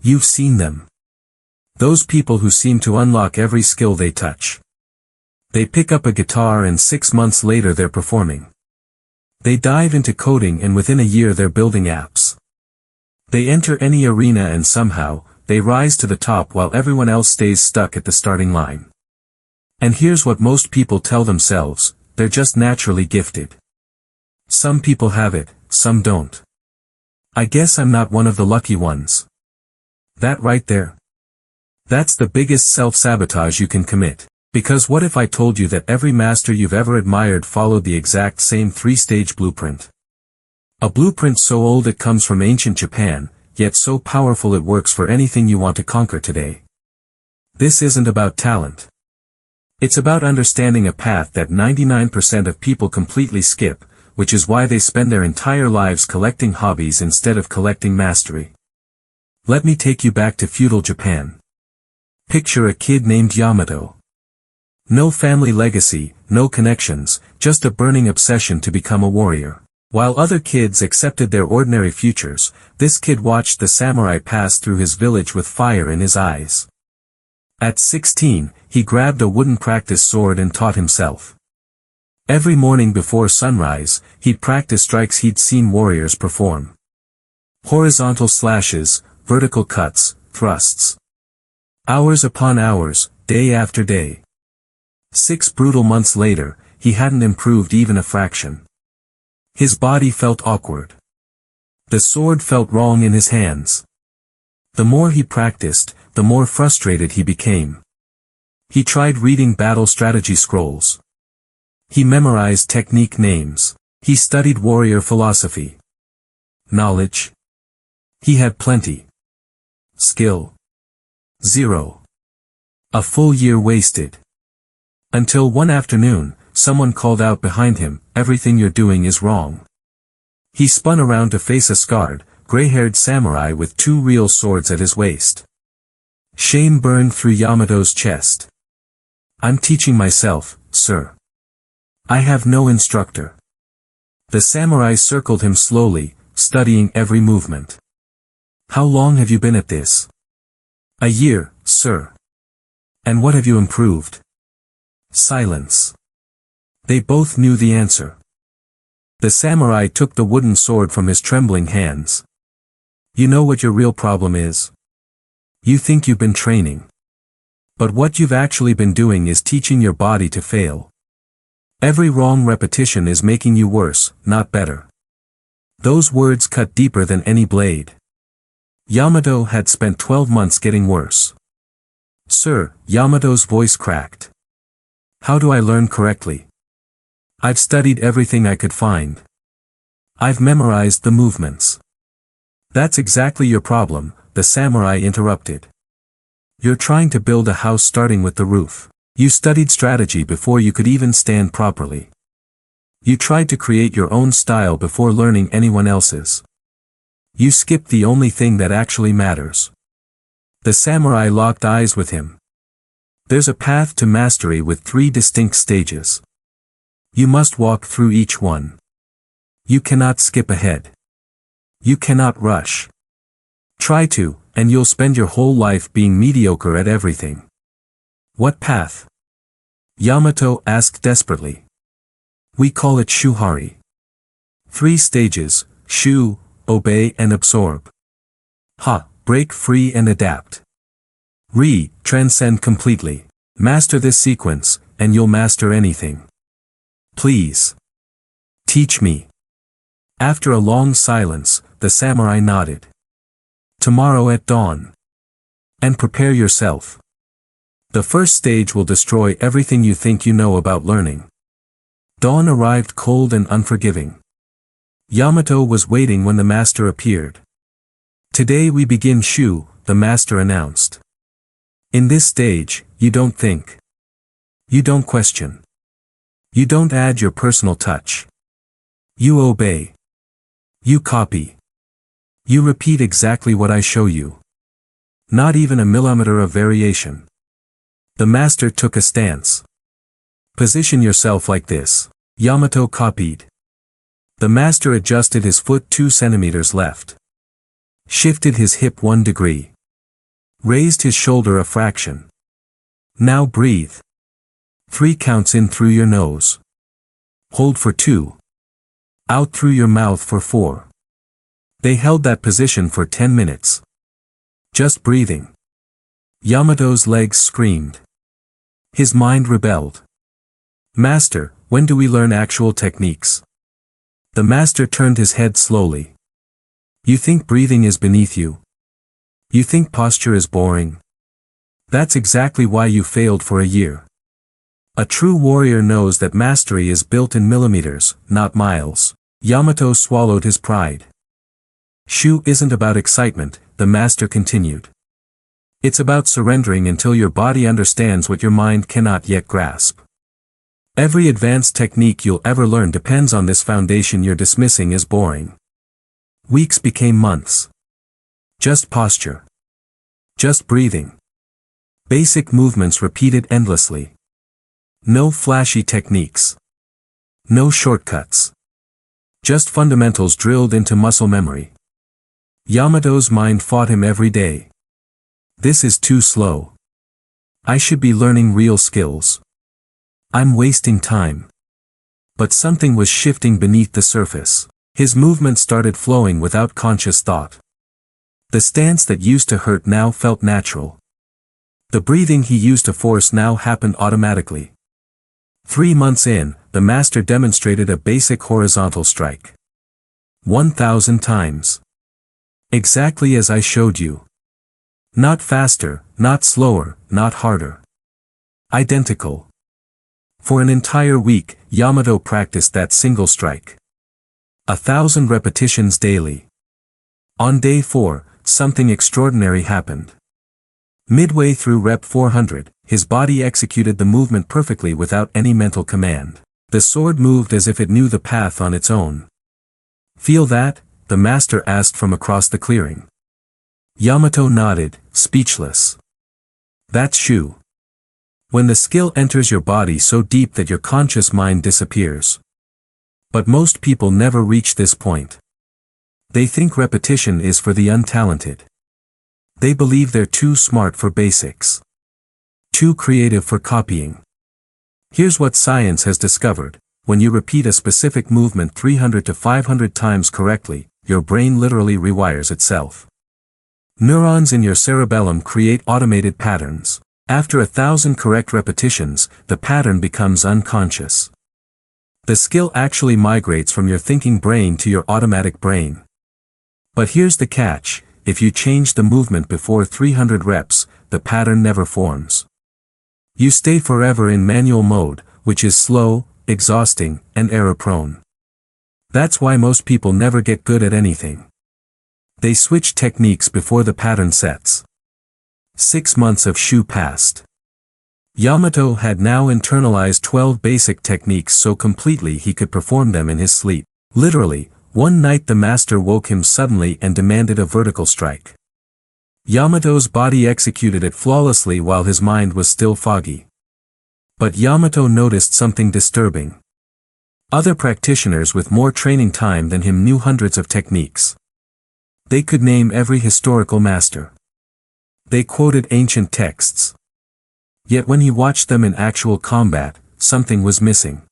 You've seen them. Those people who seem to unlock every skill they touch. They pick up a guitar and 6 months later they're performing. They dive into coding and within a year they're building apps. They enter any arena and somehow, they rise to the top while everyone else stays stuck at the starting line. And here's what most people tell themselves, they're just naturally gifted. Some people have it, some don't. I guess I'm not one of the lucky ones. That right there. That's the biggest self-sabotage you can commit. Because what if I told you that every master you've ever admired followed the exact same 3-stage blueprint? A blueprint so old it comes from ancient Japan, yet so powerful it works for anything you want to conquer today. This isn't about talent. It's about understanding a path that 99% of people completely skip, which is why they spend their entire lives collecting hobbies instead of collecting mastery. Let me take you back to feudal Japan. Picture a kid named Yamato. No family legacy, no connections, just a burning obsession to become a warrior. While other kids accepted their ordinary futures, this kid watched the samurai pass through his village with fire in his eyes. At 16, he grabbed a wooden practice sword and taught himself. Every morning before sunrise, he'd practice strikes he'd seen warriors perform. Horizontal slashes, vertical cuts, thrusts. Hours upon hours, day after day. 6 brutal months later, he hadn't improved even a fraction. His body felt awkward. The sword felt wrong in his hands. The more he practiced, the more frustrated he became. He tried reading battle strategy scrolls. He memorized technique names. He studied warrior philosophy. Knowledge. He had plenty. Skill. 0. A full year wasted. Until one afternoon, someone called out behind him, "Everything you're doing is wrong." He spun around to face a scarred, gray-haired samurai with 2 real swords at his waist. Shame burned through Yamato's chest. "I'm teaching myself, sir. I have no instructor." The samurai circled him slowly, studying every movement. "How long have you been at this?" "A year, sir." "And what have you improved?" Silence. They both knew the answer. The samurai took the wooden sword from his trembling hands. "You know what your real problem is? You think you've been training. But what you've actually been doing is teaching your body to fail. Every wrong repetition is making you worse, not better." Those words cut deeper than any blade. Yamato had spent 12 months getting worse. "Sir," Yamato's voice cracked. "How do I learn correctly? I've studied everything I could find. I've memorized the movements." "That's exactly your problem," the samurai interrupted. "You're trying to build a house starting with the roof. You studied strategy before you could even stand properly. You tried to create your own style before learning anyone else's. You skipped the only thing that actually matters." The samurai locked eyes with him. "There's a path to mastery with 3 distinct stages. You must walk through each one. You cannot skip ahead. You cannot rush. Try to, and you'll spend your whole life being mediocre at everything." "What path?" Yamato asked desperately. "We call it Shuhari. 3 stages, shu, obey and absorb. Ha, break free and adapt. Ri, transcend completely. Master this sequence, and you'll master anything. Please. Teach me." After a long silence, the samurai nodded. "Tomorrow at dawn. And prepare yourself. The first stage will destroy everything you think you know about learning." Dawn arrived cold and unforgiving. Yamato was waiting when the master appeared. "Today we begin Shu," the master announced. "In this stage, you don't think. You don't question. You don't add your personal touch. You obey. You copy. You repeat exactly what I show you. Not even a millimeter of variation." The master took a stance. "Position yourself like this." Yamato copied. The master adjusted his foot 2 centimeters left. Shifted his hip 1 degree. Raised his shoulder a fraction. Now breathe. 3 counts in through your nose. Hold for 2. Out through your mouth for 4. They held that position for 10 minutes. Just breathing. Yamato's legs screamed. His mind rebelled. Master, when do we learn actual techniques? The master turned his head slowly. You think breathing is beneath you? You think posture is boring? That's exactly why you failed for a year. A true warrior knows that mastery is built in millimeters, not miles. Yamato swallowed his pride. Shu isn't about excitement, the master continued. It's about surrendering until your body understands what your mind cannot yet grasp. Every advanced technique you'll ever learn depends on this foundation you're dismissing as boring. Weeks became months. Just posture. Just breathing. Basic movements repeated endlessly. No flashy techniques. No shortcuts. Just fundamentals drilled into muscle memory. Yamato's mind fought him every day. This is too slow. I should be learning real skills. I'm wasting time. But something was shifting beneath the surface. His movement started flowing without conscious thought. The stance that used to hurt now felt natural. The breathing he used to force now happened automatically. 3 months in, the master demonstrated a basic horizontal strike. 1,000 times. Exactly as I showed you. Not faster, not slower, not harder. Identical. For an entire week, Yamato practiced that single strike. 1,000 repetitions daily. On day 4, something extraordinary happened. Midway through rep 400, his body executed the movement perfectly without any mental command. The sword moved as if it knew the path on its own. Feel that? The master asked from across the clearing. Yamato nodded, speechless. That's Shu. When the skill enters your body so deep that your conscious mind disappears. But most people never reach this point. They think repetition is for the untalented. They believe they're too smart for basics. Too creative for copying. Here's what science has discovered. When you repeat a specific movement 300 to 500 times correctly, your brain literally rewires itself. Neurons in your cerebellum create automated patterns. After 1,000 correct repetitions, the pattern becomes unconscious. The skill actually migrates from your thinking brain to your automatic brain. But here's the catch, if you change the movement before 300 reps, the pattern never forms. You stay forever in manual mode, which is slow, exhausting, and error-prone. That's why most people never get good at anything. They switch techniques before the pattern sets. 6 months of Shu passed. Yamato had now internalized 12 basic techniques so completely he could perform them in his sleep. Literally, one night the master woke him suddenly and demanded a vertical strike. Yamato's body executed it flawlessly while his mind was still foggy. But Yamato noticed something disturbing. Other practitioners with more training time than him knew hundreds of techniques. They could name every historical master. They quoted ancient texts. Yet when he watched them in actual combat, something was missing.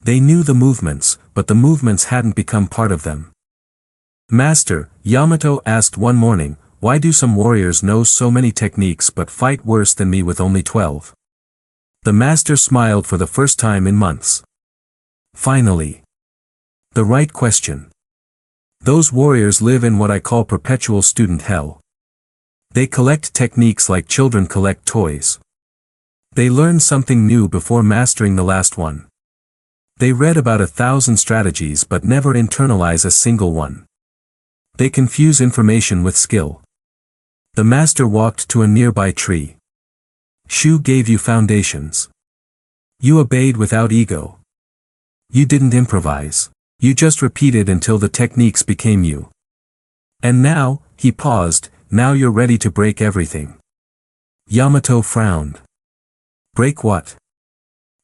They knew the movements, but the movements hadn't become part of them. Master, Yamato asked one morning, why do some warriors know so many techniques but fight worse than me with only 12? The master smiled for the first time in months. Finally. The right question. Those warriors live in what I call perpetual student hell. They collect techniques like children collect toys. They learn something new before mastering the last one. They read about 1,000 strategies but never internalize a single one. They confuse information with skill. The master walked to a nearby tree. Shu gave you foundations. You obeyed without ego. You didn't improvise. You just repeated until the techniques became you. And now, he paused, now you're ready to break everything. Yamato frowned. Break what?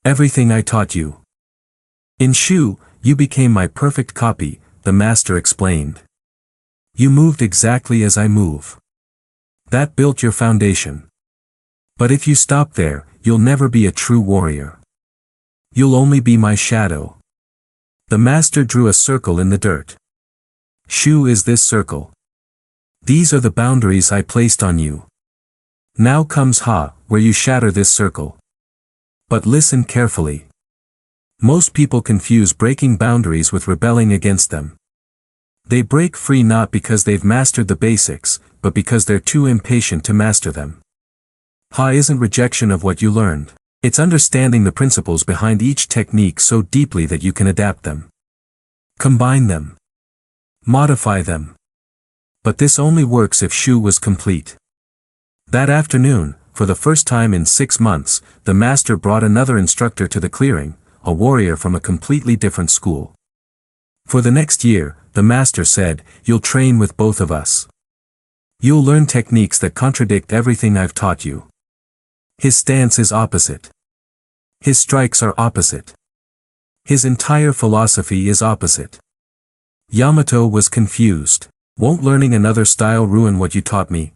Everything I taught you. In Shu, you became my perfect copy, the master explained. You moved exactly as I move. That built your foundation. But if you stop there, you'll never be a true warrior. You'll only be my shadow. The master drew a circle in the dirt. Shu is this circle. These are the boundaries I placed on you. Now comes Ha, where you shatter this circle. But listen carefully. Most people confuse breaking boundaries with rebelling against them. They break free not because they've mastered the basics, but because they're too impatient to master them. Ha isn't rejection of what you learned. It's understanding the principles behind each technique so deeply that you can adapt them. Combine them. Modify them. But this only works if Shu was complete. That afternoon, for the first time in 6 months, the master brought another instructor to the clearing, a warrior from a completely different school. For the next year, the master said, "You'll train with both of us. You'll learn techniques that contradict everything I've taught you." His stance is opposite. His strikes are opposite. His entire philosophy is opposite. Yamato was confused. Won't learning another style ruin what you taught me?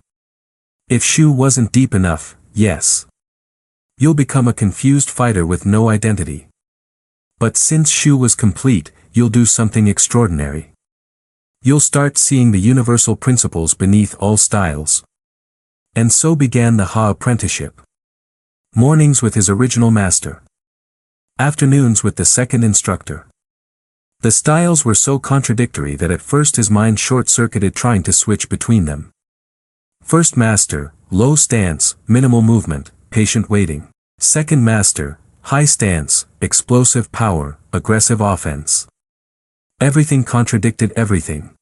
If Shu wasn't deep enough, yes. You'll become a confused fighter with no identity. But since Shu was complete, you'll do something extraordinary. You'll start seeing the universal principles beneath all styles. And so began the Ha apprenticeship. Mornings with his original master. Afternoons with the second instructor. The styles were so contradictory that at first his mind short-circuited trying to switch between them. First master, low stance, minimal movement, patient waiting. Second master, high stance, explosive power, aggressive offense. Everything contradicted everything.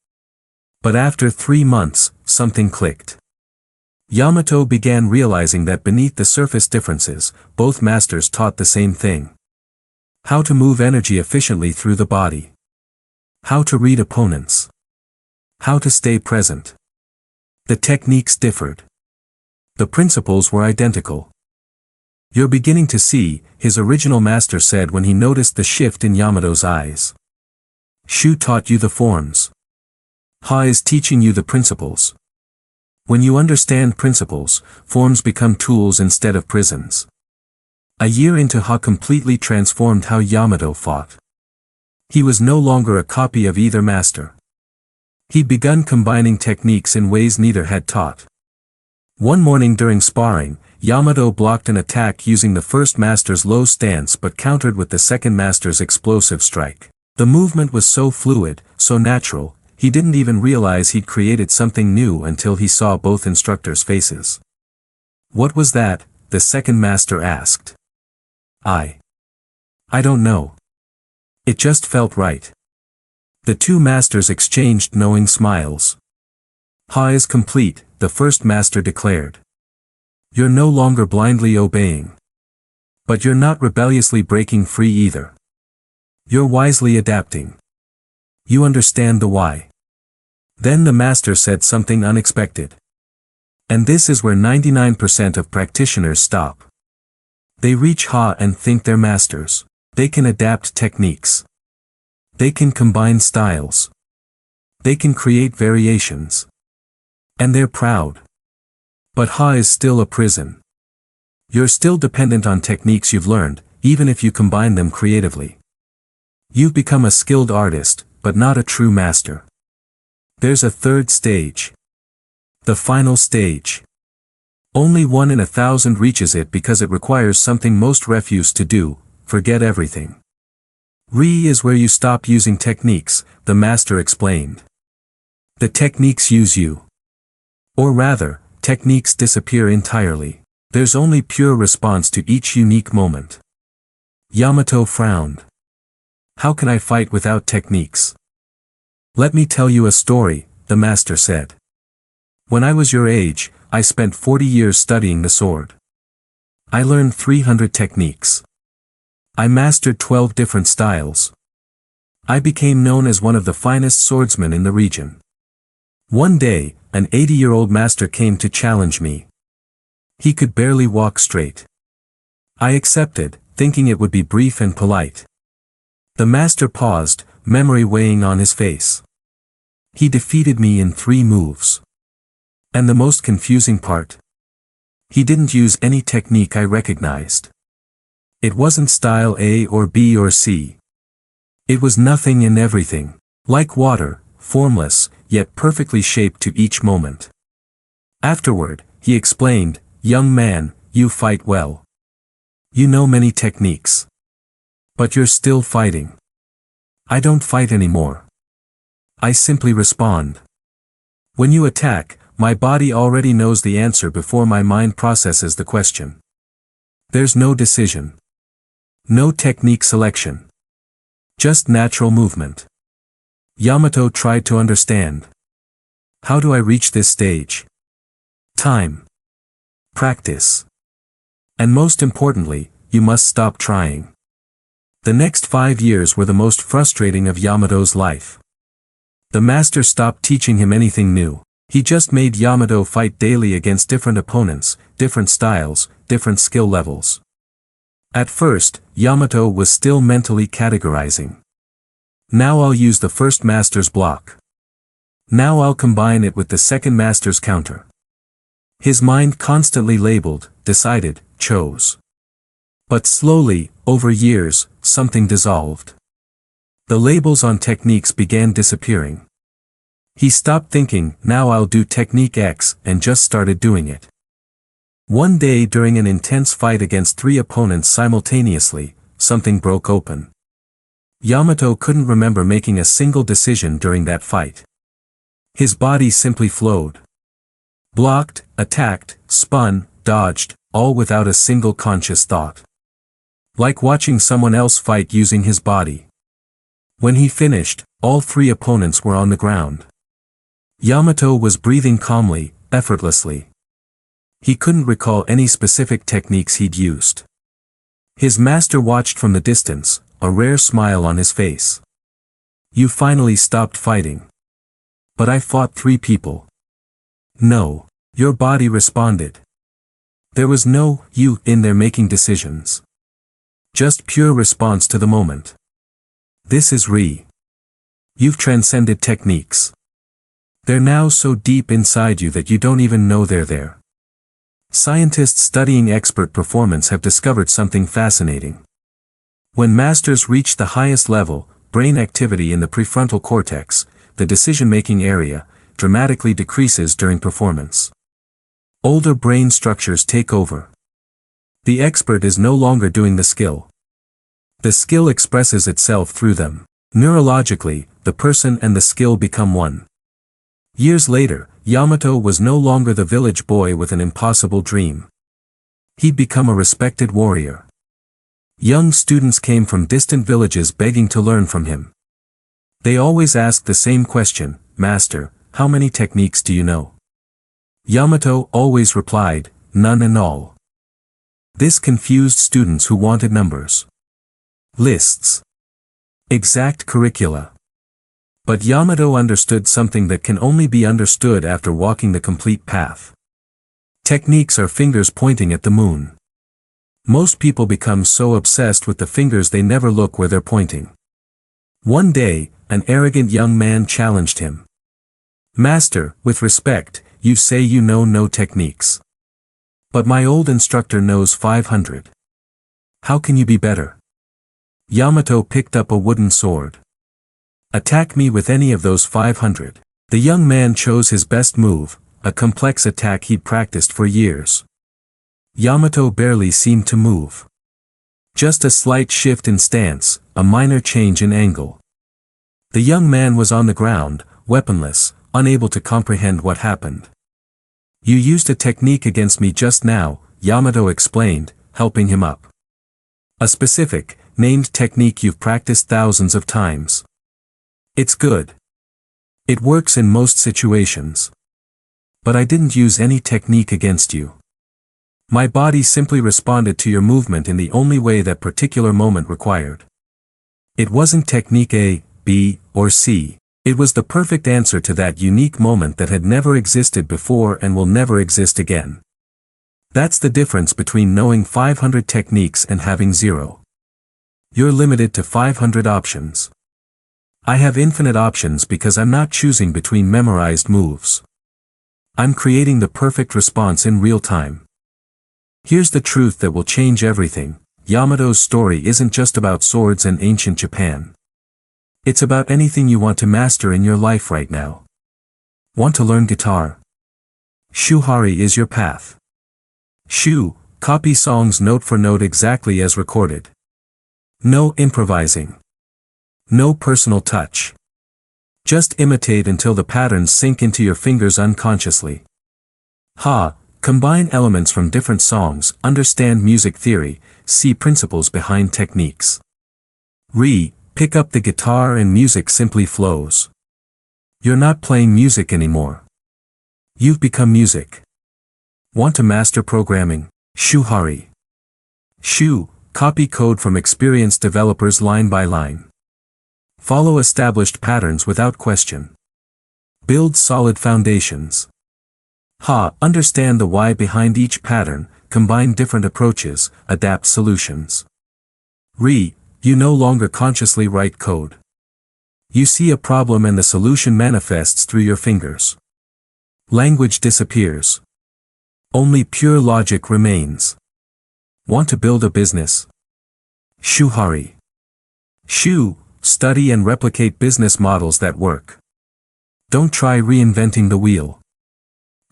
But after 3 months, something clicked. Yamato began realizing that beneath the surface differences, both masters taught the same thing. How to move energy efficiently through the body. How to read opponents. How to stay present. The techniques differed. The principles were identical. "You're beginning to see," his original master said when he noticed the shift in Yamato's eyes. "Shu taught you the forms. Ha is teaching you the principles. When you understand principles, forms become tools instead of prisons." A year into Ha completely transformed how Yamato fought. He was no longer a copy of either master. He'd begun combining techniques in ways neither had taught. One morning during sparring, Yamato blocked an attack using the first master's low stance but countered with the second master's explosive strike. The movement was so fluid, so natural, he didn't even realize he'd created something new until he saw both instructors' faces. "What was that?" the second master asked. I don't know. It just felt right." The two masters exchanged knowing smiles. "Ha is complete," the first master declared. "You're no longer blindly obeying. But you're not rebelliously breaking free either. You're wisely adapting. You understand the why." Then the master said something unexpected. And this is where 99% of practitioners stop. They reach Ha and think they're masters. They can adapt techniques. They can combine styles. They can create variations. And they're proud. But Ha is still a prison. You're still dependent on techniques you've learned, even if you combine them creatively. You've become a skilled artist, but not a true master. There's a third stage. The final stage. Only 1 in 1,000 reaches it because it requires something most refuse to do: forget everything. Re is where you stop using techniques, the master explained. The techniques use you. Or rather, techniques disappear entirely. There's only pure response to each unique moment. Yamato frowned. "How can I fight without techniques?" "Let me tell you a story," the master said. "When I was your age, I spent 40 years studying the sword. I learned 300 techniques. I mastered 12 different styles. I became known as one of the finest swordsmen in the region. One day, an 80-year-old master came to challenge me. He could barely walk straight. I accepted, thinking it would be brief and polite." The master paused, memory weighing on his face. "He defeated me in 3 moves. And the most confusing part? He didn't use any technique I recognized. It wasn't style A or B or C. It was nothing and everything. Like water, formless, yet perfectly shaped to each moment. Afterward, he explained, "Young man, you fight well. You know many techniques. But you're still fighting. I don't fight anymore. I simply respond. When you attack, my body already knows the answer before my mind processes the question. There's no decision. No technique selection. Just natural movement." Yamato tried to understand. How do I reach this stage? Time. Practice. And most importantly, you must stop trying. The next 5 years were the most frustrating of Yamato's life. The master stopped teaching him anything new. He just made Yamato fight daily against different opponents, different styles, different skill levels. At first, Yamato was still mentally categorizing. Now I'll use the first master's block. Now I'll combine it with the second master's counter. His mind constantly labeled, decided, chose. But slowly, over years, something dissolved. The labels on techniques began disappearing. He stopped thinking, "Now I'll do technique X," and just started doing it. One day during an intense fight against 3 opponents simultaneously, something broke open. Yamato couldn't remember making a single decision during that fight. His body simply flowed. Blocked, attacked, spun, dodged, all without a single conscious thought. Like watching someone else fight using his body. When he finished, all 3 opponents were on the ground. Yamato was breathing calmly, effortlessly. He couldn't recall any specific techniques he'd used. His master watched from the distance, a rare smile on his face. "You finally stopped fighting." "But I fought 3 people." "No." Your body responded. There was no you in there making decisions. Just pure response to the moment. This is You've transcended techniques. They're now so deep inside you that you don't even know they're there. Scientists studying expert performance have discovered something fascinating. When masters reach the highest level, brain activity in the prefrontal cortex, the decision-making area, dramatically decreases during performance. Older brain structures take over. The expert is no longer doing the skill. The skill expresses itself through them. Neurologically, the person and the skill become one. Years later, Yamato was no longer the village boy with an impossible dream. He'd become a respected warrior. Young students came from distant villages begging to learn from him. They always asked the same question, "Master, how many techniques do you know?" Yamato always replied, "None and all." This confused students who wanted numbers, lists, exact curricula. But Yamato understood something that can only be understood after walking the complete path. Techniques are fingers pointing at the moon. Most people become so obsessed with the fingers they never look where they're pointing. One day, an arrogant young man challenged him. "Master, with respect, you say you know no techniques. But my old instructor knows 500. How can you be better?" Yamato picked up a wooden sword. "Attack me with any of those 500. The young man chose his best move, a complex attack he'd practiced for years. Yamato barely seemed to move. Just a slight shift in stance, a minor change in angle. The young man was on the ground, weaponless, unable to comprehend what happened. "You used a technique against me just now," Yamato explained, helping him up. "A specific, named technique you've practiced thousands of times. It's good. It works in most situations. But I didn't use any technique against you. My body simply responded to your movement in the only way that particular moment required. It wasn't technique A, B, or C. It was the perfect answer to that unique moment that had never existed before and will never exist again. That's the difference between knowing 500 techniques and having 0. You're limited to 500 options. I have infinite options because I'm not choosing between memorized moves. I'm creating the perfect response in real time. Here's the truth that will change everything. Yamato's story isn't just about swords and ancient Japan. It's about anything you want to master in your life right now. Want to learn guitar? Shuhari is your path. Shu, copy songs note for note exactly as recorded. No improvising. No personal touch. Just imitate until the patterns sink into your fingers unconsciously. Ha, combine elements from different songs, understand music theory, see principles behind techniques. Re, pick up the guitar and music simply flows. You're not playing music anymore. You've become music. Want to master programming? Shuhari. Shu, copy code from experienced developers line by line. Follow established patterns without question. Build solid foundations. Ha, understand the why behind each pattern, combine different approaches, adapt solutions. Re, you no longer consciously write code. You see a problem and the solution manifests through your fingers. Language disappears. Only pure logic remains. Want to build a business? Shuhari. Shu, study and replicate business models that work. Don't try reinventing the wheel.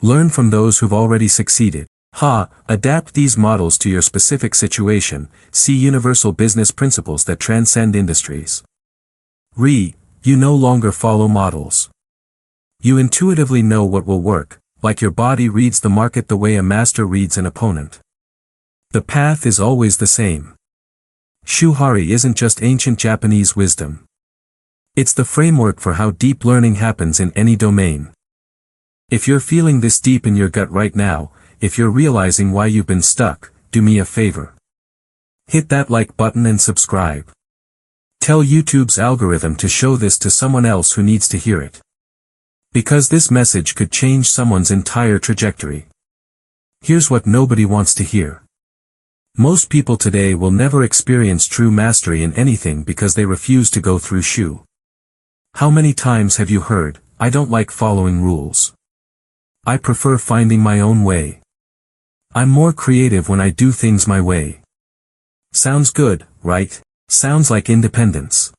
Learn from those who've already succeeded. Ha, adapt these models to your specific situation, see universal business principles that transcend industries. Re, you no longer follow models. You intuitively know what will work, like your body reads the market the way a master reads an opponent. The path is always the same. Shuhari isn't just ancient Japanese wisdom. It's the framework for how deep learning happens in any domain. If you're feeling this deep in your gut right now, if you're realizing why you've been stuck, do me a favor. Hit that like button and subscribe. Tell YouTube's algorithm to show this to someone else who needs to hear it. Because this message could change someone's entire trajectory. Here's what nobody wants to hear. Most people today will never experience true mastery in anything because they refuse to go through Shu. How many times have you heard, I don't like following rules. I prefer finding my own way. I'm more creative when I do things my way. Sounds good, right? Sounds like independence.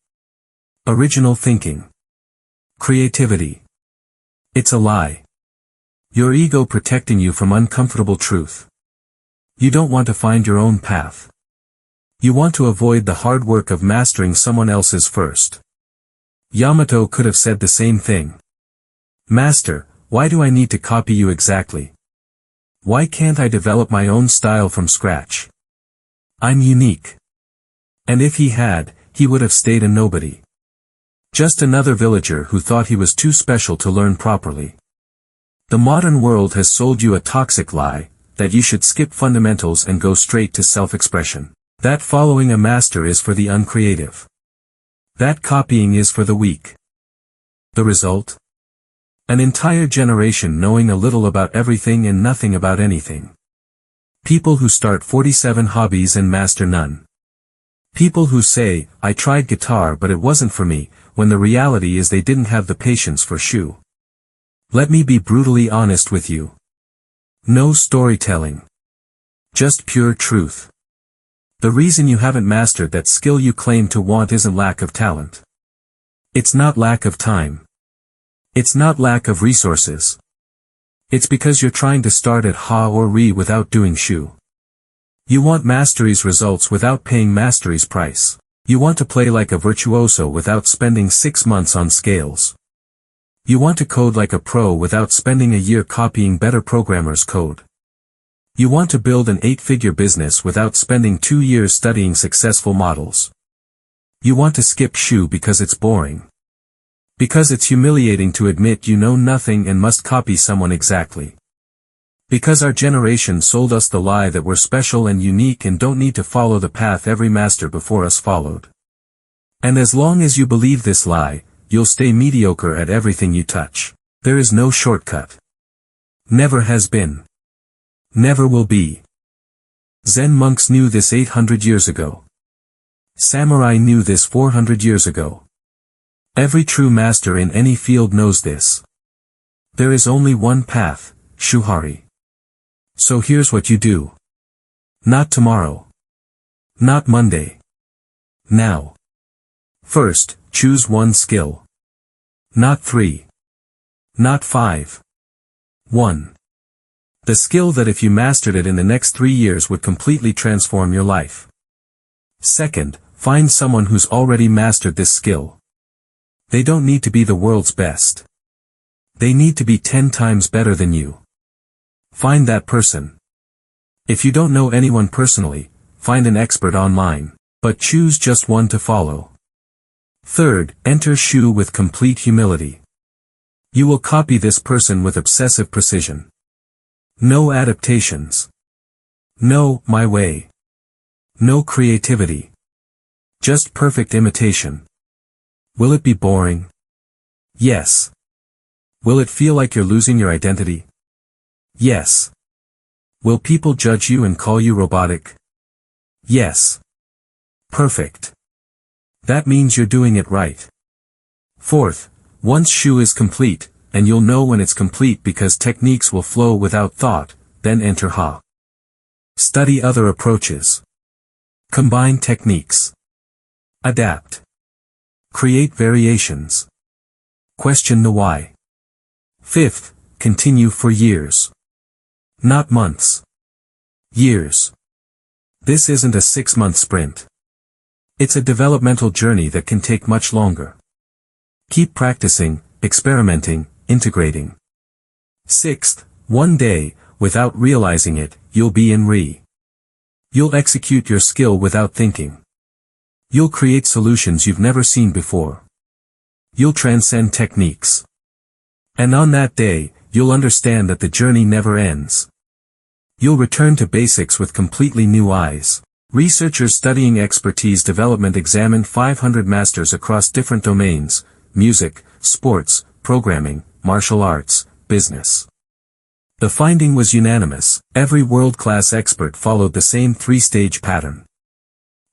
Original thinking. Creativity. It's a lie. Your ego protecting you from uncomfortable truth. You don't want to find your own path. You want to avoid the hard work of mastering someone else's first. Yamato could have said the same thing. Master, why do I need to copy you exactly? Why can't I develop my own style from scratch? I'm unique. And if he had, he would have stayed a nobody. Just another villager who thought he was too special to learn properly. The modern world has sold you a toxic lie, that you should skip fundamentals and go straight to self-expression. That following a master is for the uncreative. That copying is for the weak. The result? An entire generation knowing a little about everything and nothing about anything. People who start 47 hobbies and master none. People who say, I tried guitar but it wasn't for me, when the reality is they didn't have the patience for Shu. Let me be brutally honest with you. No storytelling. Just pure truth. The reason you haven't mastered that skill you claim to want isn't lack of talent. It's not lack of time. It's not lack of resources. It's because you're trying to start at Ha or Re without doing Shu. You want mastery's results without paying mastery's price. You want to play like a virtuoso without spending 6 months on scales. You want to code like a pro without spending a year copying better programmers' code. You want to build an 8-figure business without spending 2 years studying successful models. You want to skip Shu because it's boring. Because it's humiliating to admit you know nothing and must copy someone exactly. Because our generation sold us the lie that we're special and unique and don't need to follow the path every master before us followed. And as long as you believe this lie, you'll stay mediocre at everything you touch. There is no shortcut. Never has been. Never will be. Zen monks knew this 800 years ago. Samurai knew this 400 years ago. Every true master in any field knows this. There is only one path, Shuhari. So here's what you do. Not tomorrow. Not Monday. Now. First, choose one skill. Not 3. Not 5. 1. The skill that if you mastered it in the next 3 years would completely transform your life. Second, find someone who's already mastered this skill. They don't need to be the world's best. They need to be 10 times better than you. Find that person. If you don't know anyone personally, find an expert online, but choose just one to follow. Third, enter Shu with complete humility. You will copy this person with obsessive precision. No adaptations. No, my way. No creativity. Just perfect imitation. Will it be boring? Yes. Will it feel like you're losing your identity? Yes. Will people judge you and call you robotic? Yes. Perfect. That means you're doing it right. Fourth, once Shu is complete, and you'll know when it's complete because techniques will flow without thought, then enter Ha. Study other approaches. Combine techniques. Adapt. Create variations. Question the why. Fifth, continue for years. Not months. Years. This isn't a 6-month sprint. It's a developmental journey that can take much longer. Keep practicing, experimenting, integrating. Sixth, one day, without realizing it, you'll be in Re. You'll execute your skill without thinking. You'll create solutions you've never seen before. You'll transcend techniques. And on that day, you'll understand that the journey never ends. You'll return to basics with completely new eyes. Researchers studying expertise development examined 500 masters across different domains: music, sports, programming, martial arts, business. The finding was unanimous. Every world-class expert followed the same 3-stage pattern.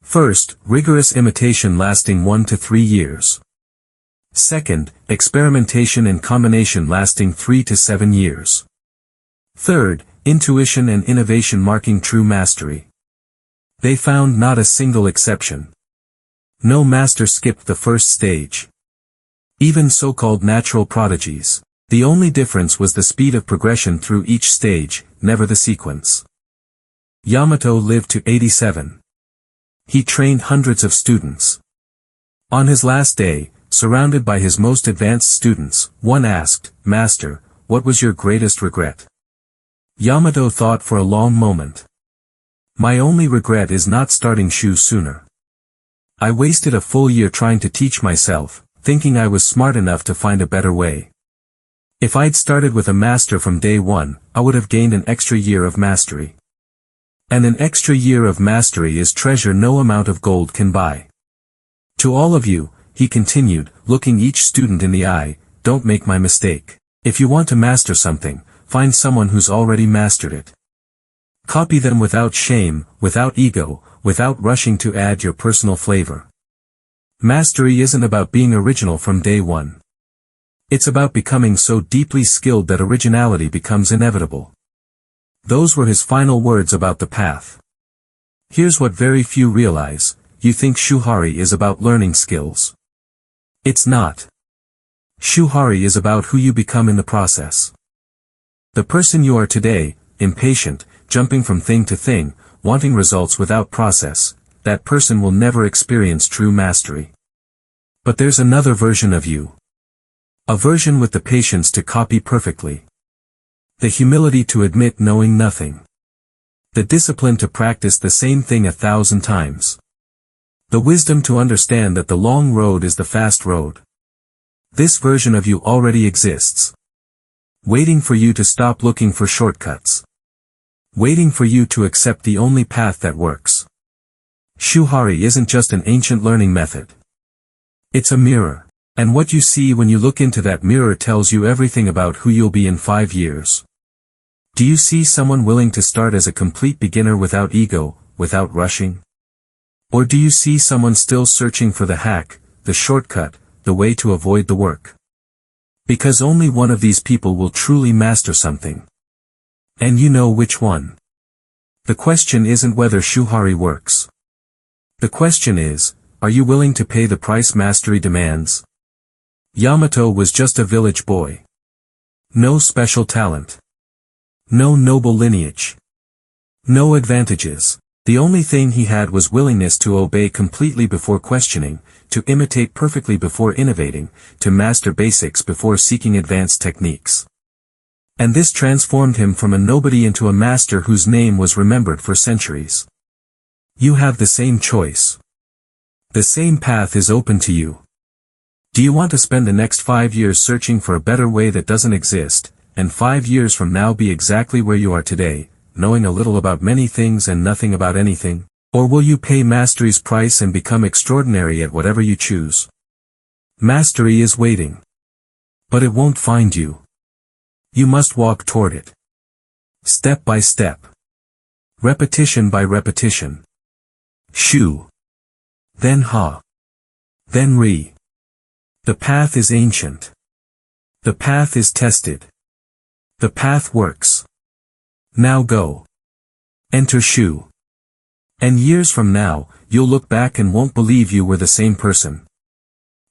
First, rigorous imitation lasting 1 to 3 years. Second, experimentation and combination lasting 3 to 7 years. Third, intuition and innovation marking true mastery. They found not a single exception. No master skipped the first stage. Even so-called natural prodigies. The only difference was the speed of progression through each stage, never the sequence. Yamato lived to 87. He trained hundreds of students. On his last day, surrounded by his most advanced students, one asked, "Master, what was your greatest regret?" Yamato thought for a long moment. "My only regret is not starting Shu sooner. I wasted a full year trying to teach myself, thinking I was smart enough to find a better way. If I'd started with a master from day one, I would have gained an extra year of mastery. And an extra year of mastery is treasure no amount of gold can buy. To all of you," he continued, looking each student in the eye, "don't make my mistake. If you want to master something, find someone who's already mastered it. Copy them without shame, without ego, without rushing to add your personal flavor. Mastery isn't about being original from day one. It's about becoming so deeply skilled that originality becomes inevitable." Those were his final words about the path. Here's what very few realize: you think Shuhari is about learning skills. It's not. Shuhari is about who you become in the process. The person you are today, impatient, jumping from thing to thing, wanting results without process, that person will never experience true mastery. But there's another version of you. A version with the patience to copy perfectly. The humility to admit knowing nothing. The discipline to practice the same thing 1,000 times. The wisdom to understand that the long road is the fast road. This version of you already exists. Waiting for you to stop looking for shortcuts. Waiting for you to accept the only path that works. Shuhari isn't just an ancient learning method. It's a mirror. And what you see when you look into that mirror tells you everything about who you'll be in 5 years. Do you see someone willing to start as a complete beginner without ego, without rushing? Or do you see someone still searching for the hack, the shortcut, the way to avoid the work? Because only one of these people will truly master something. And you know which one. The question isn't whether Shuhari works. The question is, are you willing to pay the price mastery demands? Yamato was just a village boy. No special talent. No noble lineage. No advantages. The only thing he had was willingness to obey completely before questioning, to imitate perfectly before innovating, to master basics before seeking advanced techniques. And this transformed him from a nobody into a master whose name was remembered for centuries. You have the same choice. The same path is open to you. Do you want to spend the next 5 years searching for a better way that doesn't exist, and 5 years from now be exactly where you are today, knowing a little about many things and nothing about anything? Or will you pay mastery's price and become extraordinary at whatever you choose? Mastery is waiting. But it won't find you. You must walk toward it. Step by step. Repetition by repetition. Shu. Then ha. Then re. The path is ancient. The path is tested. The path works. Now go. Enter Shu. And years from now, you'll look back and won't believe you were the same person.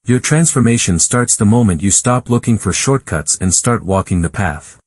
Your transformation starts the moment you stop looking for shortcuts and start walking the path.